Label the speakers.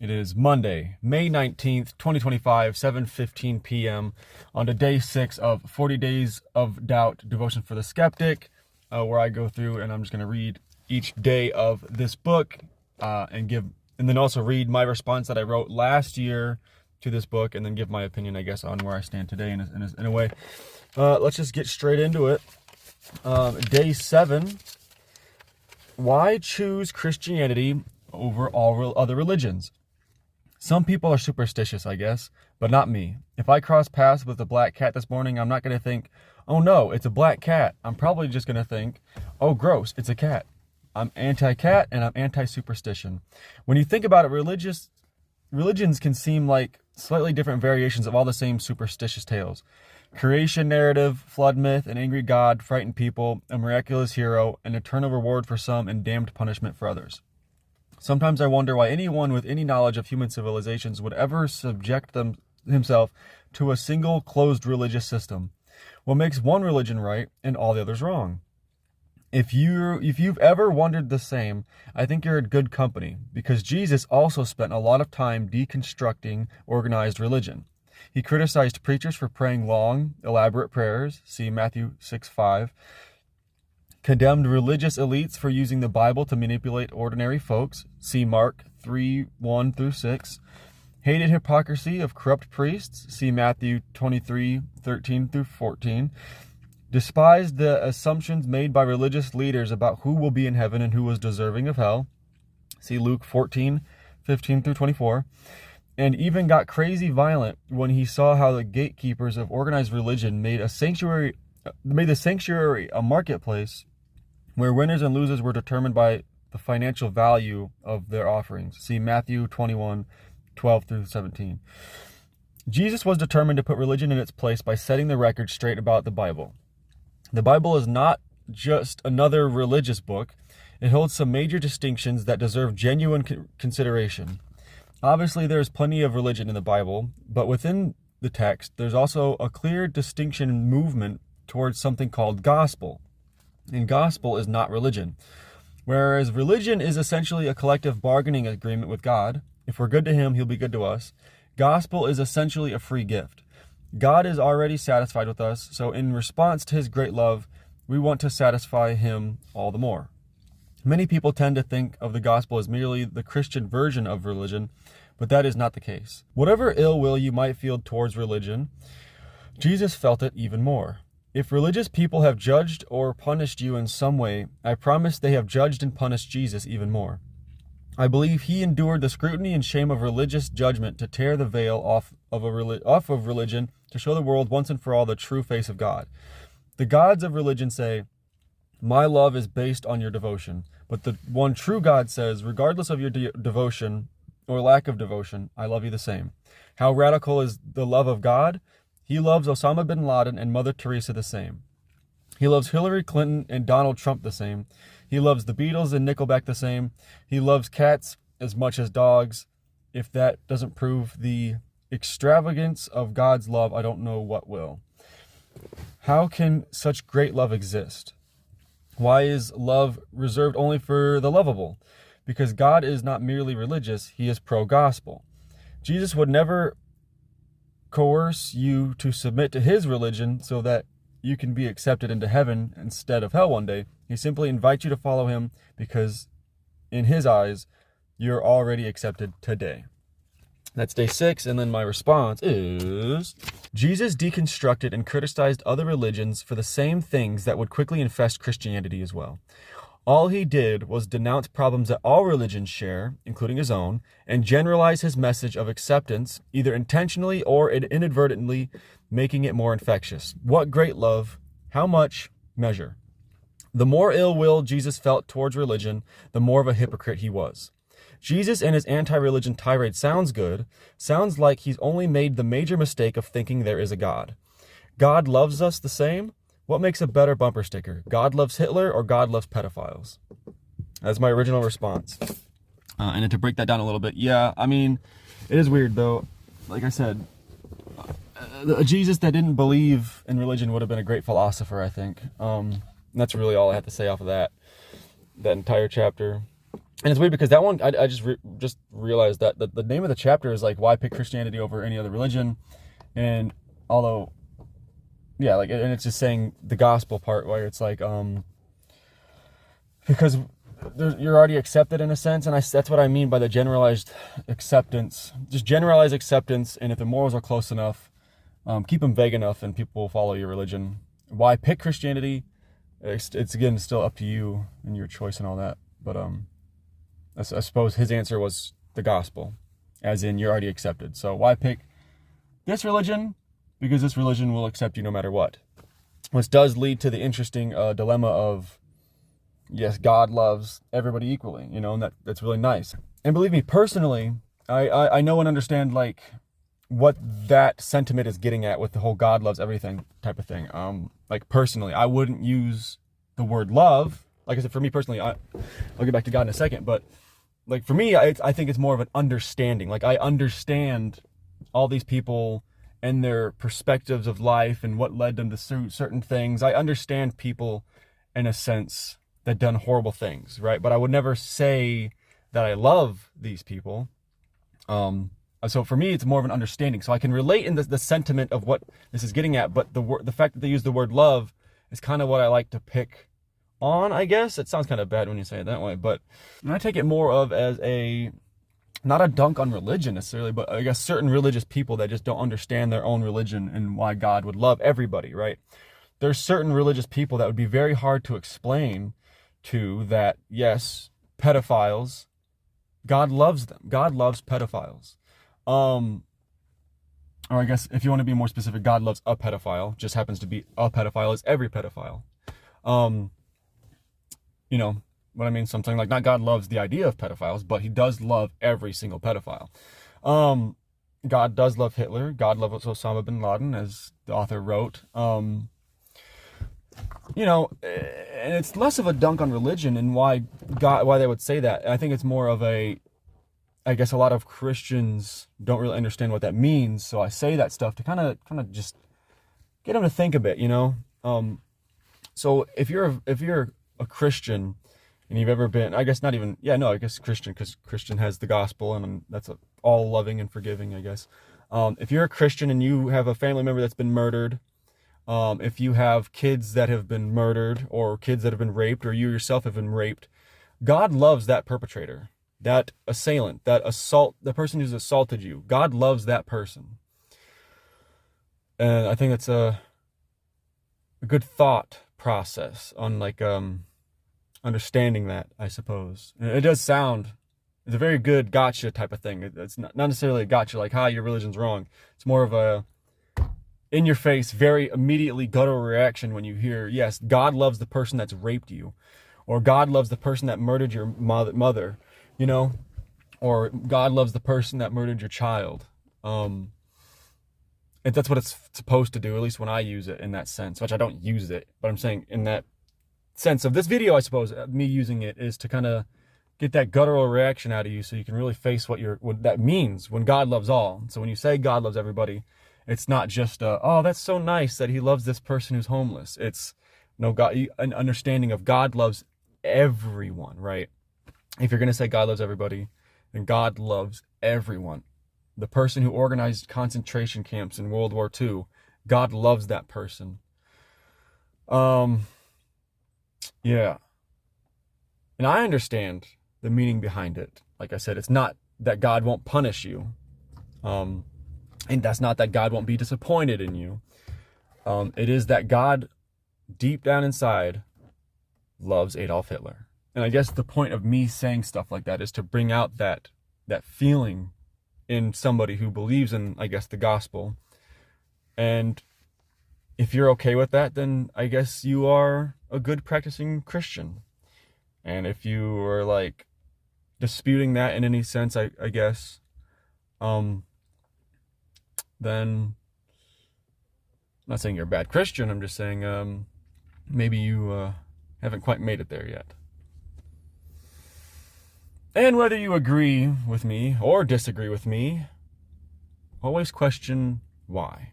Speaker 1: It is Monday, May 19th, 2025, 7:15 p.m. on to day 6 of 40 Days of Doubt Devotion for the Skeptic, where I go through and I'm just going to read each day of this book and then also read my response that I wrote last year to this book, and then give my opinion, I guess, on where I stand today in a way. Let's just get straight into it. Day 7, why choose Christianity over all other religions? Some people are superstitious, I guess, but not me. If I cross paths with a black cat this morning, I'm not going to think, oh no, it's a black cat. I'm probably just going to think, oh gross, it's a cat. I'm anti-cat and I'm anti-superstition. When you think about it, religions can seem like slightly different variations of all the same superstitious tales. Creation narrative, flood myth, an angry god, frightened people, a miraculous hero, an eternal reward for some, and damned punishment for others. Sometimes I wonder why anyone with any knowledge of human civilizations would ever subject himself to a single closed religious system. What makes one religion right and all the others wrong? If you've ever wondered the same, I think you're in good company, because Jesus also spent a lot of time deconstructing organized religion. He criticized preachers for praying long, elaborate prayers, see Matthew 6:5, condemned religious elites for using the Bible to manipulate ordinary folks, see Mark 3:1-6, hated hypocrisy of corrupt priests, see Matthew 23:13-14, despised the assumptions made by religious leaders about who will be in heaven and who is deserving of hell, see Luke 14:15-24, and even got crazy violent when he saw how the gatekeepers of organized religion made the sanctuary a marketplace where winners and losers were determined by the financial value of their offerings. See Matthew 21:12-17. Jesus was determined to put religion in its place by setting the record straight about the Bible. The Bible is not just another religious book. It holds some major distinctions that deserve genuine consideration. Obviously, there is plenty of religion in the Bible, but within the text, there's also a clear distinction and movement towards something called gospel. And gospel is not religion. Whereas religion is essentially a collective bargaining agreement with God. If we're good to Him, He'll be good to us. Gospel is essentially a free gift. God is already satisfied with us, so in response to His great love, we want to satisfy Him all the more. Many people tend to think of the gospel as merely the Christian version of religion, but that is not the case. Whatever ill will you might feel towards religion, Jesus felt it even more. If religious people have judged or punished you in some way, I promise they have judged and punished Jesus even more. I believe He endured the scrutiny and shame of religious judgment to tear the veil off of religion to show the world once and for all the true face of God. The gods of religion say, my love is based on your devotion. But the one true God says, regardless of your devotion or lack of devotion, I love you the same. How radical is the love of God? He loves Osama bin Laden and Mother Teresa the same. He loves Hillary Clinton and Donald Trump the same. He loves the Beatles and Nickelback the same. He loves cats as much as dogs. If that doesn't prove the extravagance of God's love, I don't know what will. How can such great love exist? Why is love reserved only for the lovable? Because God is not merely religious, He is pro-gospel. Jesus would never coerce you to submit to His religion so that you can be accepted into heaven instead of hell one day. He simply invites you to follow Him because in His eyes, you're already accepted today. That's day 6, and then my response is, Jesus deconstructed and criticized other religions for the same things that would quickly infest Christianity as well. All He did was denounce problems that all religions share, including His own, and generalize His message of acceptance, either intentionally or inadvertently, making it more infectious. What great love! How much? Measure. The more ill will Jesus felt towards religion, the more of a hypocrite he was. Jesus and his anti-religion tirade sounds good, sounds like he's only made the major mistake of thinking there is a God. God loves us the same? What makes a better bumper sticker? God loves Hitler or God loves pedophiles? That's my original response. And then to break that down a little bit, yeah, I mean, it is weird though. Like I said, a Jesus that didn't believe in religion would have been a great philosopher, I think. That's really all I have to say off of that entire chapter. And it's weird because that one, I just realized that the name of the chapter is like, why pick Christianity over any other religion? And although, yeah, like, and it's just saying the gospel part where it's like, because you're already accepted in a sense, and that's what I mean by the generalized acceptance. Just generalized acceptance, and if the morals are close enough, keep them vague enough, and people will follow your religion. Why pick Christianity? It's again still up to you and your choice and all that. But I suppose his answer was the gospel, as in you're already accepted. So why pick this religion? Because this religion will accept you no matter what. Which does lead to the interesting dilemma of, yes, God loves everybody equally, you know, and that's really nice. And believe me, personally, I know and understand like what that sentiment is getting at with the whole God loves everything type of thing. Like personally, I wouldn't use the word love. Like I said, for me personally, I'll get back to God in a second, but like for me, I think it's more of an understanding. Like I understand all these people and their perspectives of life and what led them to certain things. I understand people in a sense that done horrible things, right? But I would never say that I love these people. So for me, it's more of an understanding. So I can relate in the sentiment of what this is getting at, but the fact that they use the word love is kind of what I like to pick on, I guess. It sounds kind of bad when you say it that way, but I take it more of as not a dunk on religion necessarily, but I guess certain religious people that just don't understand their own religion and why God would love everybody, right? There's certain religious people that would be very hard to explain to that, yes, pedophiles, God loves them. God loves pedophiles. Or I guess if you want to be more specific, God loves a pedophile. Just happens to be a pedophile is every pedophile. You know what I mean? Something like, not God loves the idea of pedophiles, but he does love every single pedophile. God does love Hitler. God loves Osama bin Laden, as the author wrote. You know, and it's less of a dunk on religion and why they would say that. I think it's more of I guess a lot of Christians don't really understand what that means. So I say that stuff to kind of just get them to think a bit, you know? So if you're a Christian and you've ever been, I guess not even, yeah, no, I guess Christian, because Christian has the gospel and that's all loving and forgiving, I guess. If you're a Christian and you have a family member that's been murdered, if you have kids that have been murdered or kids that have been raped or you yourself have been raped, God loves that perpetrator, that assailant, the person who's assaulted you. God loves that person. And I think that's a good thought process on like understanding that, I suppose. And it does sound, it's a very good gotcha type of thing. It's not necessarily a gotcha like, your religion's wrong. It's more of a in your face, very immediately guttural reaction when you hear, yes, God loves the person that's raped you, or God loves the person that murdered your mother, you know, or God loves the person that murdered your child. That's what it's supposed to do, at least when I use it in that sense, which I don't use it, but I'm saying in that sense of this video, I suppose, me using it is to kind of get that guttural reaction out of you so you can really face what that means when God loves all. So when you say God loves everybody, it's not just oh, that's so nice that he loves this person who's homeless. It's an understanding of God loves everyone, right? If you're going to say God loves everybody, then God loves everyone. The person who organized concentration camps in World War II, God loves that person. Yeah. And I understand the meaning behind it. Like I said, it's not that God won't punish you. And that's not that God won't be disappointed in you. It is that God, deep down inside, loves Adolf Hitler. And I guess the point of me saying stuff like that is to bring out that feeling in somebody who believes in, I guess, the gospel. And if you're okay with that, then I guess you are a good practicing Christian. And if you are like disputing that in any sense, I guess, then I'm not saying you're a bad Christian. I'm just saying maybe you haven't quite made it there yet. And whether you agree with me or disagree with me, always question why.